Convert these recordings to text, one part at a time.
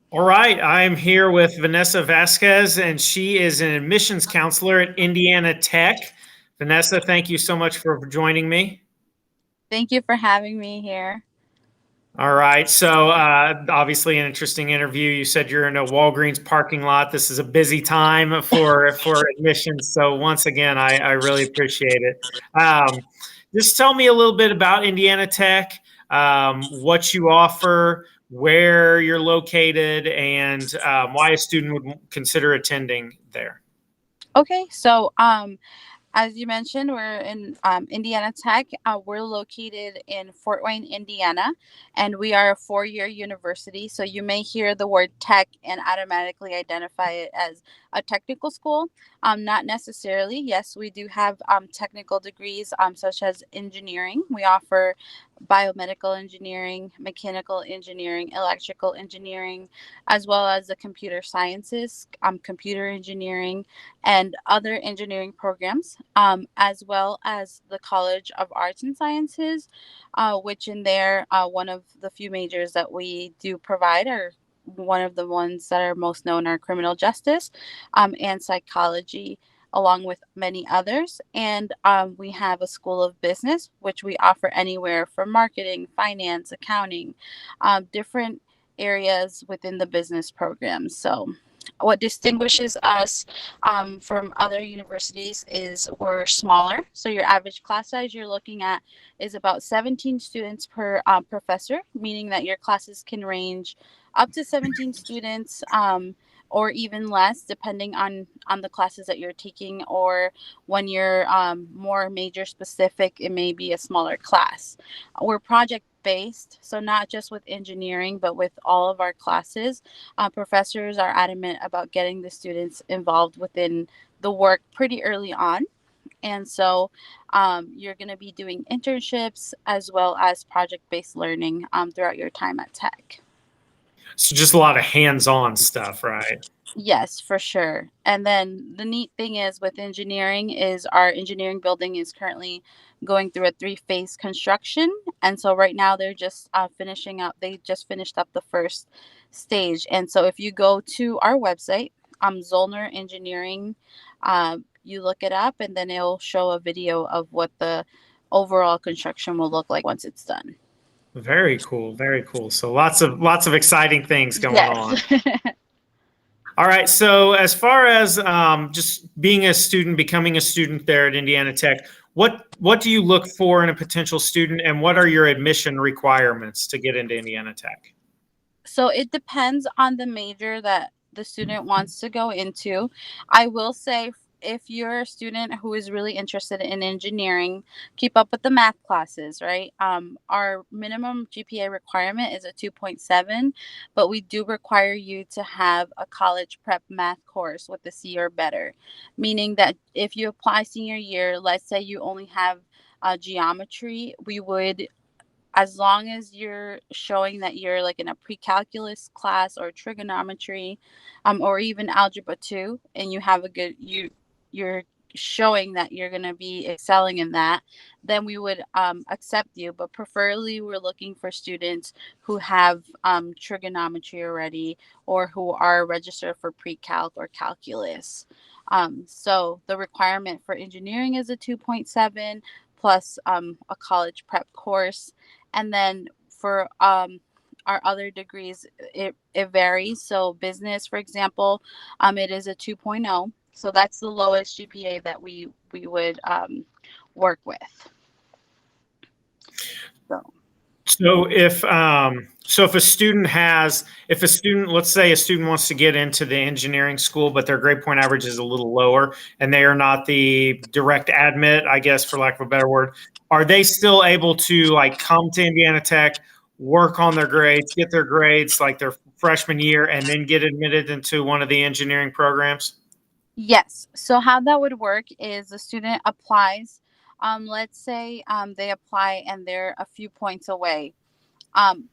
All right, I'm here with Vanessa Vasquez, and she is an admissions counselor at Indiana Tech. Vanessa, thank you so much for joining me. Thank you for having me here. All right, so obviously an interesting interview. You said you're in a Walgreens parking lot. This is a busy time for admissions. So once again, I really appreciate it. Um, just tell me a little bit about Indiana Tech, what you offer, where you're located, and why a student would consider attending there. Okay, so as you mentioned, we're in Indiana Tech. We're located in Fort Wayne, Indiana, and we are a four-year university. So you may hear the word tech and automatically identify it as a technical school. Not necessarily. Yes, we do have technical degrees such as engineering. We offer biomedical engineering, mechanical engineering, electrical engineering, as well as the computer sciences, computer engineering, and other engineering programs, as well as the College of Arts and Sciences, which in there, one of the few majors that we do provide are one of the ones that are most known are criminal justice and psychology, along with many others. And we have a school of business, which we offer anywhere from marketing, finance, accounting, different areas within the business programs. So what distinguishes us from other universities is we're smaller. So your average class size you're looking at is about 17 students per professor, meaning that your classes can range up to 17 students. Or even less, depending on the classes that you're taking, or when you're more major specific, it may be a smaller class. We're project based, so not just with engineering, but with all of our classes. Professors are adamant about getting the students involved within the work pretty early on. And so you're going to be doing internships as well as project based learning throughout your time at Tech. So just a lot of hands-on stuff, right? Yes, for sure. And then the neat thing is with engineering is our engineering building is currently going through a three-phase construction. And so right now they're just finishing up. They just finished up the first stage. And so if you go to our website, Zollner Engineering, you look it up and then it'll show a video of what the overall construction will look like once it's done. Very cool, very cool. So lots of exciting things going Yes. on. All right. So, as far as just being a student, becoming a student there at Indiana Tech, what do you look for in a potential student, and what are your admission requirements to get into Indiana Tech? So it depends on the major that the student wants to go into. I will say if you're a student who is really interested in engineering, keep up with the math classes, right? Our minimum GPA requirement is a 2.7, but we do require you to have a college prep math course with a C or better, meaning that if you apply senior year, let's say you only have geometry, we would, as long as you're showing that you're like in a pre-calculus class or trigonometry, or even algebra 2, and you have a good you're showing that you're going to be excelling in that, then we would accept you. But preferably we're looking for students who have trigonometry already, or who are registered for pre-calc or calculus. So the requirement for engineering is a 2.7 plus a college prep course. And then for our other degrees, it varies. So business, for example, it is a 2.0. So that's the lowest GPA that we would work with. So So if a student let's say a student wants to get into the engineering school, but their grade point average is a little lower, and they are not the direct admit, I guess, for lack of a better word, are they still able to like come to Indiana Tech, work on their grades, get their grades like their freshman year, and then get admitted into one of the engineering programs? yes. So how that would work is the student applies. Let's say they apply and they're a few points away. Um,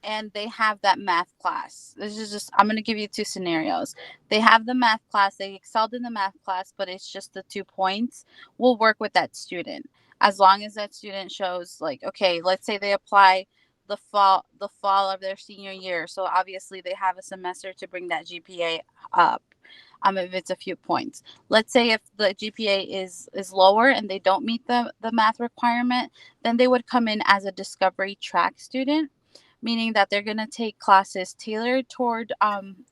and they have that math class. This is just, I'm going to give you two scenarios. They have the math class, they excelled in the math class, but it's just the 2 points. We'll work with that student as long as that student shows, like, okay, let's say they apply the fall of their senior year. So obviously they have a semester to bring that GPA up. If it's a few points. Let's say if the GPA is lower and they don't meet the math requirement, then they would come in as a discovery track student, meaning that they're going to take classes tailored toward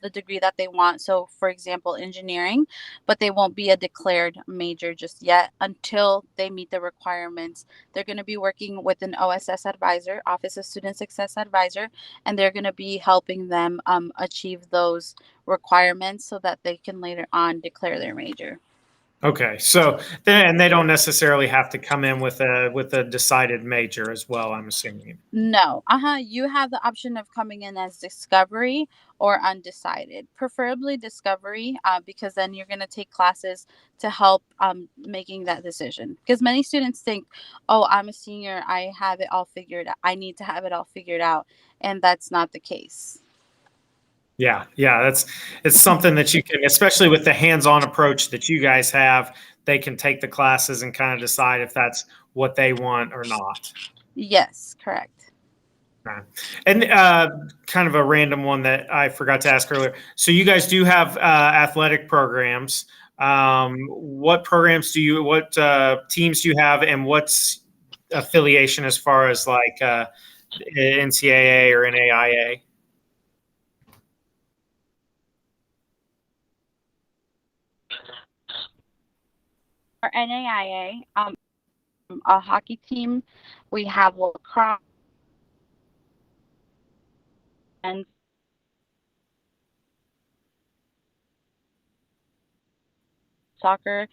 the degree that they want. So, for example, engineering, but they won't be a declared major just yet until they meet the requirements. They're going to be working with an OSS advisor, Office of Student Success Advisor, and they're going to be helping them achieve those requirements so that they can later on declare their major. Okay, so then they don't necessarily have to come in with a decided major as well, I'm assuming. No, you have the option of coming in as discovery or undecided, preferably discovery, because then you're going to take classes to help making that decision. Because many students think, oh, I'm a senior, I have it all figured out, I need to have it all figured out, and that's not the case. Yeah, yeah, it's something that you can, especially with the hands-on approach that you guys have, they can take the classes and kind of decide if that's what they want or not. Yes, correct. Okay. And kind of a random one that I forgot to ask earlier. So you guys do have athletic programs. What programs do you, what teams do you have, and what's affiliation as far as like NCAA or NAIA? For NAIA, a hockey team, we have lacrosse and soccer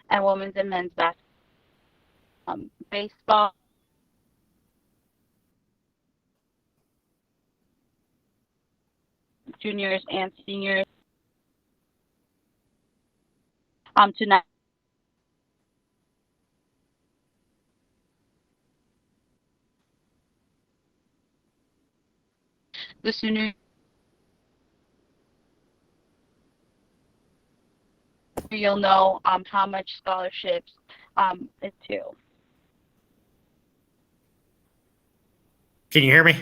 and women's and men's basketball, baseball, juniors and seniors. Tonight, the sooner you'll know how much scholarships is due. Can you hear me?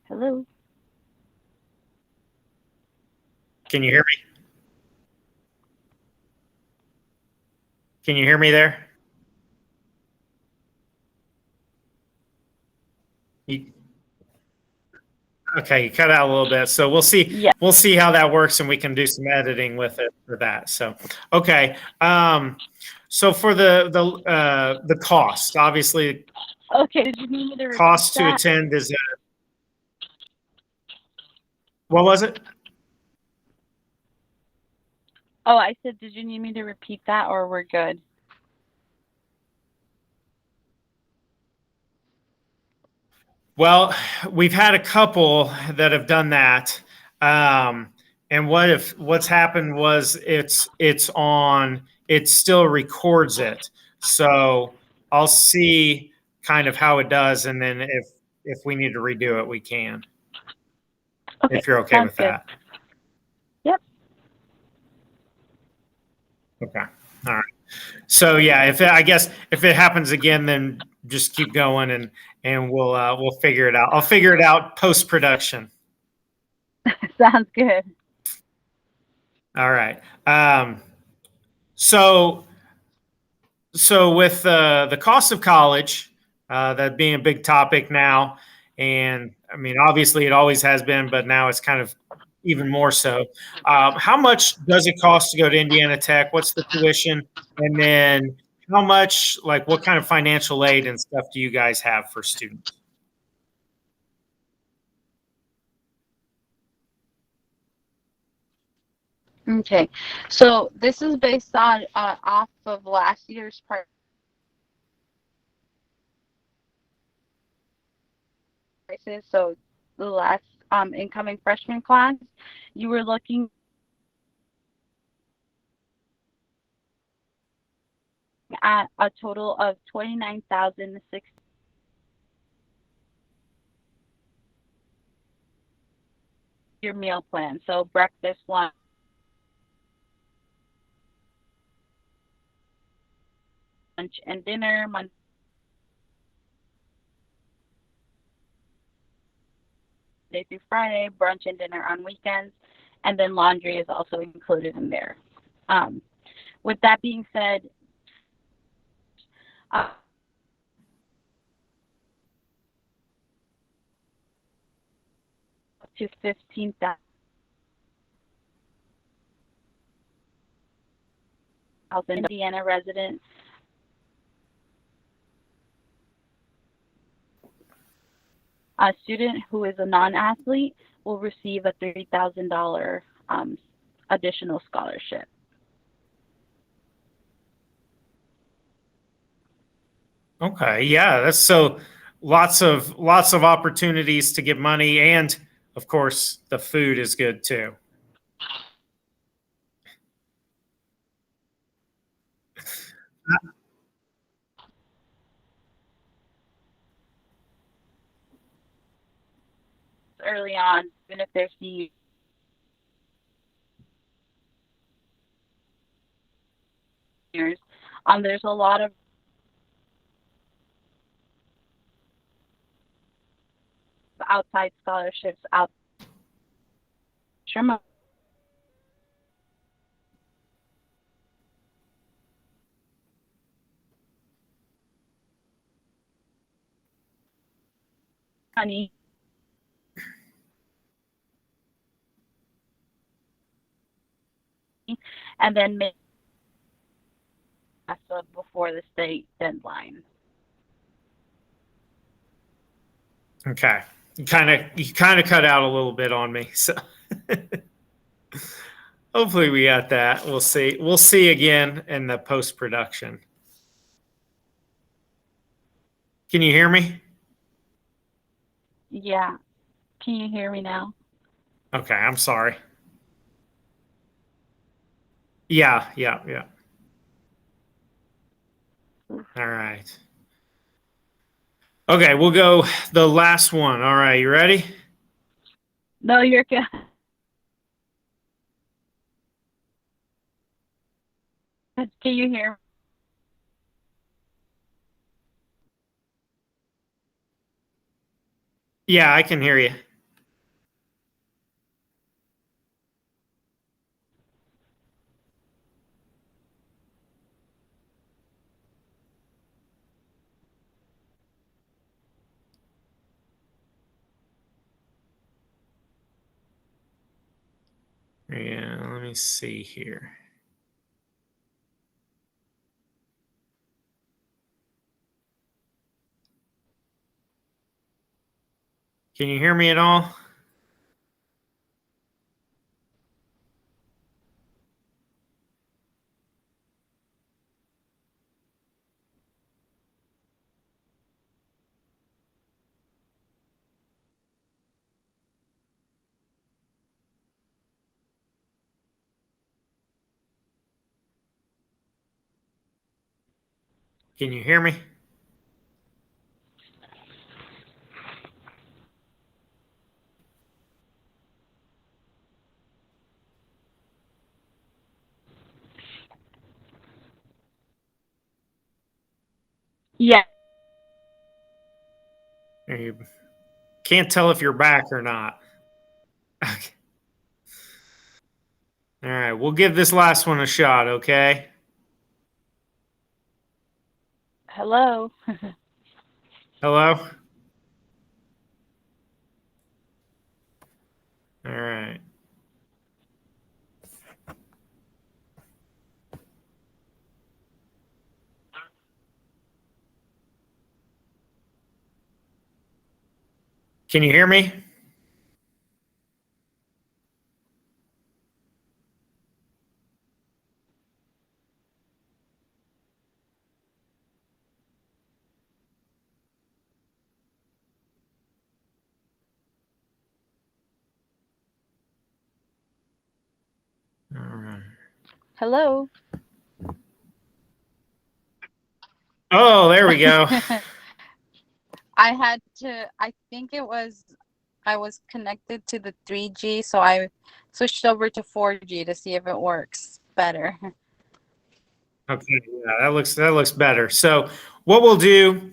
Hello. Can you hear me? Can you hear me there? You, okay, you cut out a little bit. So we'll see. Yeah. We'll see how that works, and we can do some editing with it for that. So, okay. So for the cost, obviously, Okay. Did you need me to repeat cost to that? attend is what was it? Oh, I said, did you need me to repeat that, or we're good? Well, we've had a couple that have done that. And what's happened was it still records it. So I'll see kind of how it does, and then if we need to redo it, we can. Okay. If you're okay Sounds with good. that. Yep. Okay. All right. So yeah, I guess if it happens again, then just keep going and we'll figure it out. I'll figure it out post production. Sounds good. All right. So with the cost of college, that being a big topic now, and I mean obviously it always has been, but now it's kind of even more so. How much does it cost to go to Indiana Tech? What's the tuition? And then how much, like what kind of financial aid and stuff do you guys have for students? Okay. So this is based on off of last year's prices. So the last incoming freshman class, you were looking at a total of 29,006 your meal plan. So breakfast, lunch, lunch and dinner Monday through Friday, brunch and dinner on weekends, and then laundry is also included in there. Um, with that being said, up to 15,000 Indiana residents. A student who is a non-athlete will receive a $3,000 additional scholarship. Okay, yeah, that's so lots of opportunities to get money, and of course the food is good too. Early on, even if they're seniors. There's a lot of outside scholarships out there. Money and then make before the state deadline. Okay, you kind of cut out a little bit on me, so hopefully we got that. We'll see again in the post production. Can you hear me? Yeah. Can you hear me now? Okay, I'm sorry. Yeah, yeah, yeah. All right. Okay, we'll go the last one. All right, you ready? No, you're good. Can you hear me? Yeah, I can hear you. Yeah, let me see here. Can you hear me at all? Can you hear me? Yeah. You can't tell if you're back or not. Okay. All right, we'll give this last one a shot, okay? Hello. Hello? All right. Can you hear me? All right. Hello. Oh, there we go. I think I was connected to the 3G, so I switched over to 4G to see if it works better. Okay, yeah, that looks better. So what we'll do,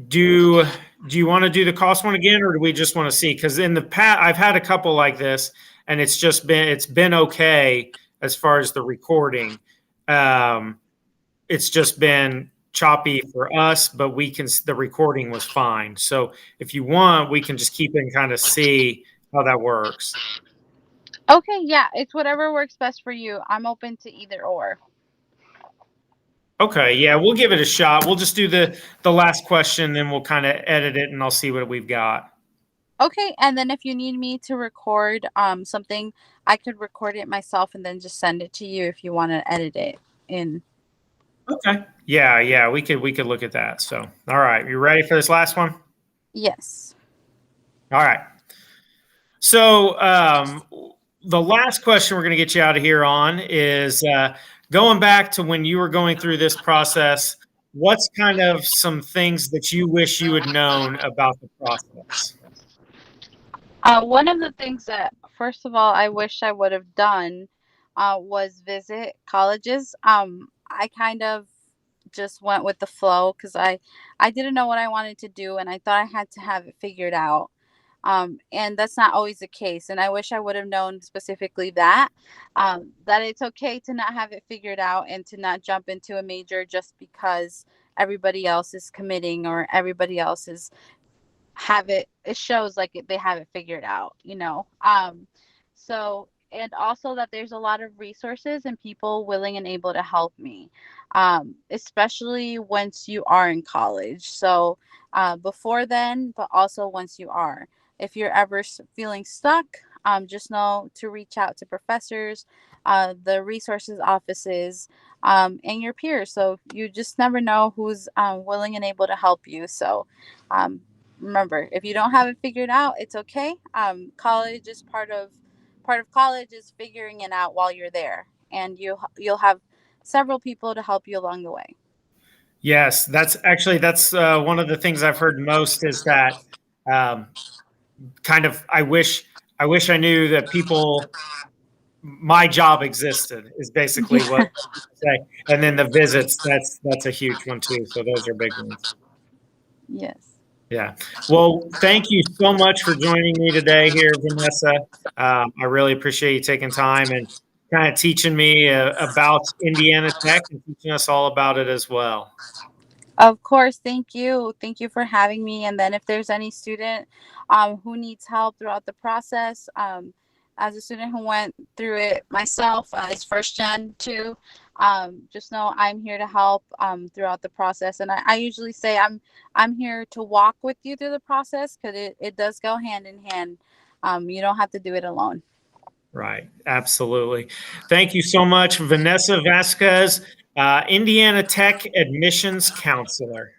do you want to do the cost one again, or do we just want to see? Because in the past, I've had a couple like this, and it's been okay as far as the recording. It's just been choppy for us, but the recording was fine. So if you want, we can just keep it and kind of see how that works. Okay, yeah, it's whatever works best for you. I'm open to either or. Okay, yeah, we'll give it a shot. We'll just do the last question, then we'll kind of edit it, and I'll see what we've got. Okay, and then if you need me to record something, I could record it myself and then just send it to you if you want to edit it in. Okay. Yeah, we could look at that. So, all right, you ready for this last one? Yes. All right. So, the last question we're going to get you out of here on is going back to when you were going through this process. What's kind of some things that you wish you had known about the process? One of the things that, first of all, I wish I would have done was visit colleges. I kind of just went with the flow because I didn't know what I wanted to do and I thought I had to have it figured out. And that's not always the case. And I wish I would have known specifically that it's okay to not have it figured out and to not jump into a major just because everybody else is committing or everybody else is have it shows like they have it figured out, so and also that there's a lot of resources and people willing and able to help me, especially once you are in college. So before then, but also once you are, if you're ever feeling stuck, just know to reach out to professors, the resources offices, and your peers. So you just never know who's willing and able to help you. So um, remember, if you don't have it figured out, it's okay. College is part of college is figuring it out while you're there, and you'll have several people to help you along the way. Yes, that's one of the things I've heard most is that um, kind of I wish I knew that people my job existed is basically what Yeah. I say. And then the visits, that's a huge one too. So those are big ones. Yes. Yeah. Well, thank you so much for joining me today here, Vanessa. I really appreciate you taking time and kind of teaching me about Indiana Tech and teaching us all about it as well. Of course, thank you. Thank you for having me. And then if there's any student who needs help throughout the process, as a student who went through it myself as first gen too, just know I'm here to help throughout the process. And I usually say I'm here to walk with you through the process because it does go hand in hand. You don't have to do it alone. Right. Absolutely. Thank you so much, Vanessa Vasquez, Indiana Tech admissions counselor.